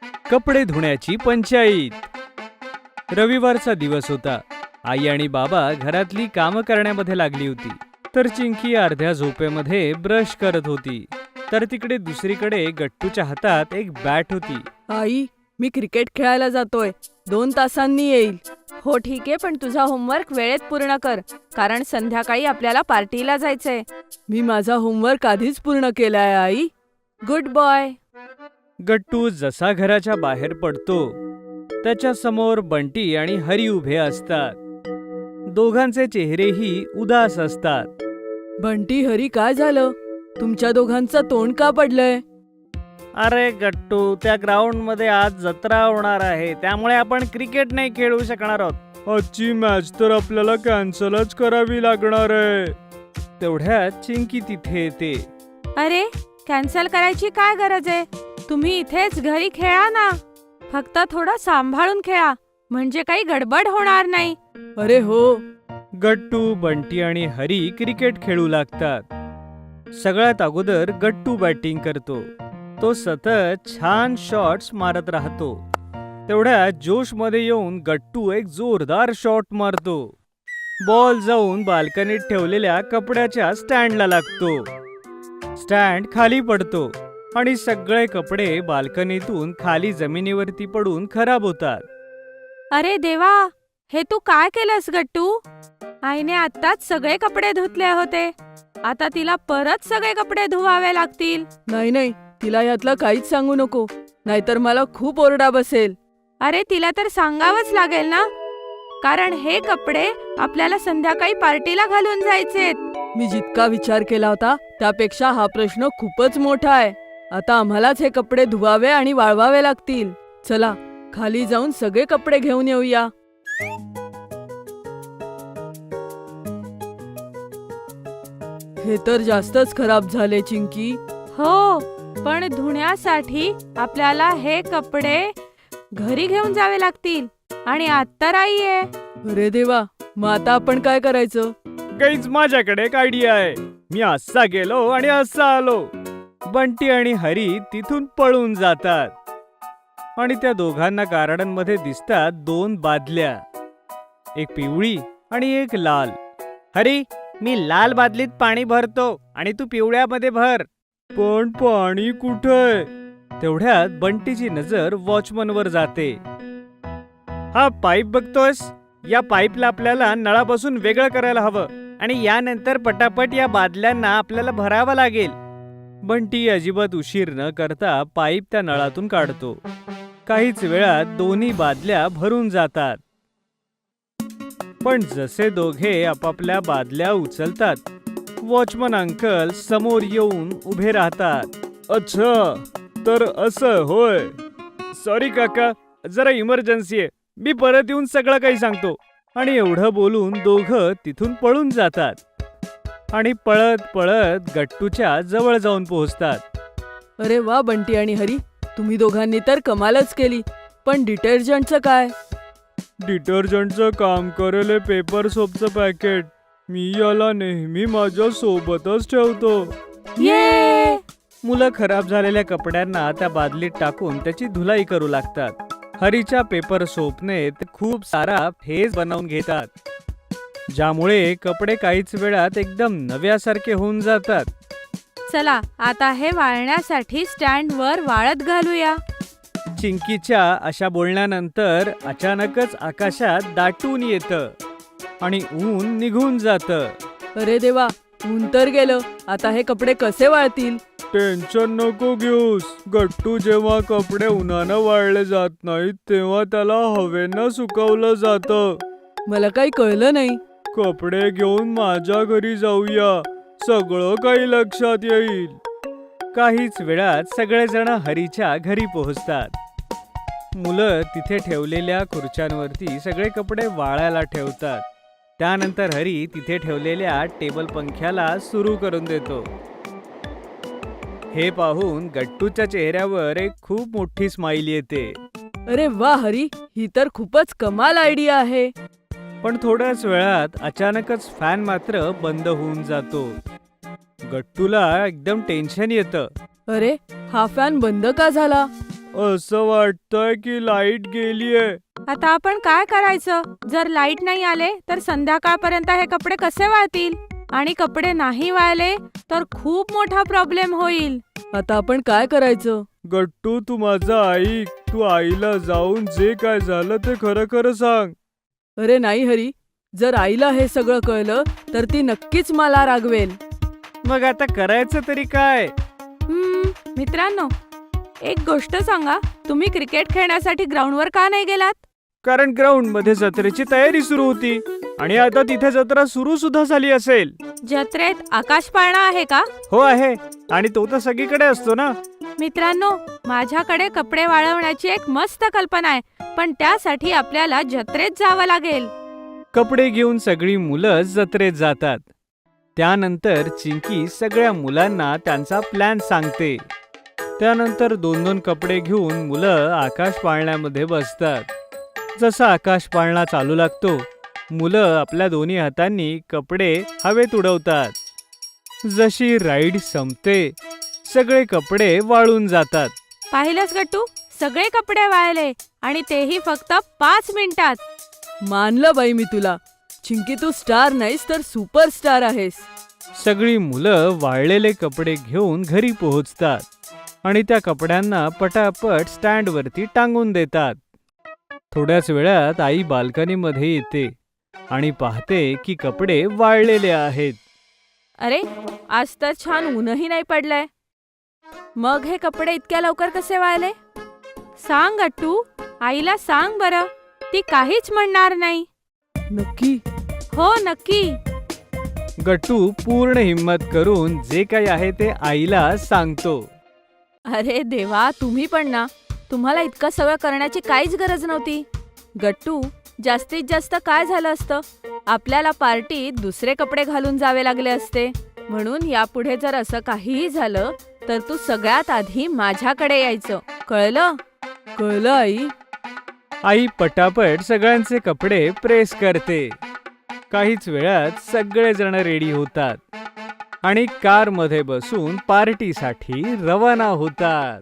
कपडे धुण्याची पंचायत। रविवारचा दिवस होता। आई आणि बाबा घरातली कामं करण्यामध्ये लागली होती, तर चिंकी अर्ध्या झोपेमध्ये ब्रश करत होती। तर तिकडे दुसरीकडे गट्टूच्या हातात एक बॅट होती। आई, मी क्रिकेट खेळायला जातोय, 2 तासांनी येईल. हो ठीक आहे, पण तुझा होमवर्क वेळेत पूर्ण कर, कारण संध्याकाळी आपल्याला पार्टीला जायचंय. मी माझा होमवर्क आधीच पूर्ण केलाय आई. Good boy. गट्टू जसा घराच्या बाहेर पडतो, त्याच्या समोर बंटी आणि हरी उभे असतात। दोघांचे चेहरेही उदास असतात। बंटी, हरी, काय झालं? तुमच्या दोघांचं तोंड का पडलंय? अरे गट्टू, त्या ग्राउंड मध्ये आज जत्रा होणार आहे, त्यामुळे आपण क्रिकेट नाही खेळू शकणार आहोत। आजची मॅच तर आपल्याला कॅन्सलच करावी लागणार आहे। तेवढ्यात चिंकी तिथे येते। अरे, कॅन्सल करायची काय गरज आहे? तुम्ही इथेच घरी खेळा ना. फक्त थोडं सांभाळून खेळा, म्हणजे काही गडबड होणार नाही. अरे हो. गट्टू, बंटी आणि हरी क्रिकेट खेळू लागतात। सगळ्यात अगोदर गट्टू बॅटिंग करतो। तो सतत छान शॉट्स मारत राहतो। तेवढ्यात जोश मध्ये येऊन गट्टू एक जोरदार शॉट मारतो। बॉल जाऊन बाल्कनीत ठेवलेल्या कपड्याच्या स्टँडला लागतो। स्टँड खाली पडतो आणि सगळे कपडे बाल्कनीतून खाली जमिनीवरती पडून खराब होतात। अरे देवा, हे तू काय केलंस गट्टू? आईने आत्ताच सगळे कपडे धुतले होते, आता तिला परत सगळे कपडे धुवावे लागतील. नाही, तिला यातलं काहीच सांगू नको, नाहीतर मला खूप ओरडा बसेल. अरे, तिला तर सांगावंच लागेल ना, कारण हे कपडे आपल्याला संध्याकाळी पार्टीला घालून जायचेत. मी जितका विचार केला होता त्यापेक्षा हा प्रश्न खूपच मोठा आहे. आता आम्हालाच हे कपडे धुवावे आणि वाळवावे लागतील. चला, खाली जाऊन सगळे कपडे घेऊन येऊया. हे तर जास्तच खराब झाले चिंकी. हो, पण धुण्यासाठी आपल्याला हे कपडे घरी घेऊन जावे लागतील आणि आत्ता आई आहे. अरे देवा, मग आता आपण काय करायचं? काहीच, माझ्याकडे एक आयडिया आहे. मी असा गेलो आणि असा आलो। बंटी आणि हरी तिथून पळून जातात आणि त्या दोघांना गार्डनमध्ये दिसतात 2 बादल्या, एक पिवळी आणि एक लाल। हरी, मी लाल बादलीत पाणी भरतो आणि तू पिवळ्यामध्ये भर. पण पाणी कुठे? तेवढ्यात बंटीची नजर वॉचमनवर जाते। हा पाईप बघतोस? या पाईपला आपल्याला नळापासून वेगळं करायला हवं आणि यानंतर पटापट या बादल्यांना आपल्याला भरावं लागेल। बंटी अजिबात उशीर न करता पाईप त्या नळातून काढतो। काहीच वेळात दोन्ही बादल्या भरून जातात। पण जसे दोघे आपापल्या बादल्या उचलतात, वॉचमन अंकल समोर येऊन उभे राहतात। अच्छा, तर असं होय. सॉरी काका, जरा इमर्जन्सी आहे, मी परत येऊन सगळं काही सांगतो। आणि एवढं बोलून दोघं तिथून पळून जातात आणि पळत पळत गट्टूच्या जवळ जाऊन पोहोचतात। अरे वा बंटी आणि हरी, तुम्ही दोघांनी तर कमालच केली. पण डिटर्जंटचं काय? डिटर्जंटचं काम करेल पेपर सोपचं पॅकेट। मी याला नेहमी माझ्या सोबतच ठेवतो। ये! मुलं खराब झालेल्या कपड्यांना त्या बादलीत टाकून त्याची धुलाई करू लागतात। हरीच्या पेपर सोपने ते खूप सारा फेस बनवून घेतात, ज्यामुळे कपडे काहीच वेळात एकदम नव्यासारखे होऊन जातात। चला, आता हे वाळण्यासाठी स्टँड वर वाळत घालूया. चिंकीच्या अशा बोलण्यानंतर अचानकच आकाशात दाटून येतं आणि ऊन निघून जातं। अरे देवा, ऊन तर गेलं, आता हे कपडे कसे वाळतील? टेन्शन नको घेऊस गट्टू, जेव्हा कपडे उन्हानं वाळले जात नाहीत तेव्हा त्याला हवेनं सुकवलं जातं। मला काही कळलं नाही. कपडे घेऊन माझ्या घरी जाऊया, सगळं काही लक्षात येईल। काहीच वेळात सगळेजण हरीच्या घरी पोहोचतात। मुलं तिथे ठेवलेल्या खुर्च्यांवरती सगळे कपडे वाळायला ठेवतात। त्यानंतर हरी तिथे ठेवलेल्या टेबल पंख्याला सुरू करून देतो। हे पाहून गट्टूच्या चेहऱ्यावर एक खूप मोठी स्माइल येते। अरे वा हरी, ही तर खूपच कमाल आयडिया आहे. पण थोड्याच वेळात अचानकच फॅन मात्र बंद होऊन जातो। गट्टूला एकदम टेन्शन येतं। अरे, हा फॅन बंद का झाला? असं वाटतंय की लाईट गेलीये. आता आपण काय करायचं? जर लाईट नाही आले तर संध्याकाळपर्यंत हे कपडे कसे वाळतील? आणि कपडे नाही वाळले तर खूप मोठा प्रॉब्लेम होईल. आता आपण काय करायचं? गट्टू, तू माझं ऐक. तू आईला जाऊन जे काय झालं ते खरं खरं सांग. अरे नाही हरी, जर आईला हे सगळं कळलं तर ती नक्कीच मला रागवेल. मग आता करायचं तरी काय? मित्रांनो, एक गोष्ट सांगा, तुम्ही क्रिकेट खेळण्यासाठी ग्राउंडवर का नाही गेलात? कारण ग्राउंड मध्ये जत्रेची तयारी सुरू होती आणि आता तिथे जत्रा सुरू सुद्धा झाली असेल. जत्रेत आकाश पाळणा आहे का? हो आहे, आणि तो तर सगळीकडे असतो ना. मित्रांनो, माझ्याकडे कपडे वाळवण्याची एक मस्त कल्पना आहे, पण त्यासाठी आपल्याला जत्रेत जावं लागेल. कपडे घेऊन सगळी मुलं जत्रेत जातात. त्यानंतर चिंकी सगळ्या मुलांना त्यांचा प्लॅन सांगते. त्यानंतर 2-2 कपडे घेऊन मुलं आकाश पाळण्यामध्ये बसतात. जसा आकाश पाळणा चालू लागतो, मुलं आपल्या दोन्ही हातांनी कपडे हवेत उडवतात. जशी राईड संपते, सगळे कपडे वाळून जातात. पाहिलंस गट्टू, सगळे कपडे वाळले आणि तेही फक्त 5 मिनिटात. मानलं बाई मी तुला. चिंकी, तू स्टार नाहीस तर सुपरस्टार आहेस. सगळी मुलं वाळलेले कपडे घेऊन घरी पोहोचतात आणि त्या कपड्यांना पटापट स्टँडवरती टांगून देतात. थोड्याच वेळात आई बाल्कनीमध्ये येते आणि पाहते की कपडे वाळलेले आहेत. अरे, आज तर छान ऊनही नाही पडलंय. मग हे कपडे इतक्या लवकर कसे वाळले? सांग गट्टू, आईला सांग बरं, ती काहीच म्हणणार नाही. नक्की? हो, नक्की. गट्टू पूर्ण हिम्मत करून जे काही आहे ते आईला सांगतो. अरे देवा, तुम्ही पण ना. तुम्हाला इतकं सगळं करण्याची काहीच गरज नव्हती. गट्टू, जास्तीत जास्त काय झालं असतं? आपल्याला पार्टीत दुसरे कपडे घालून जावे लागले असते. म्हणून यापुढे जर असं काहीही झालं तर तू सगळ्यात आधी माझ्याकडे यायचं. कळलं? कळलं आई. आई पटापट सगळ्यांचे कपडे प्रेस करते. काहीच वेळात सगळेजण रेडी होतात आणि कारमध्ये बसून पार्टीसाठी रवाना होतात.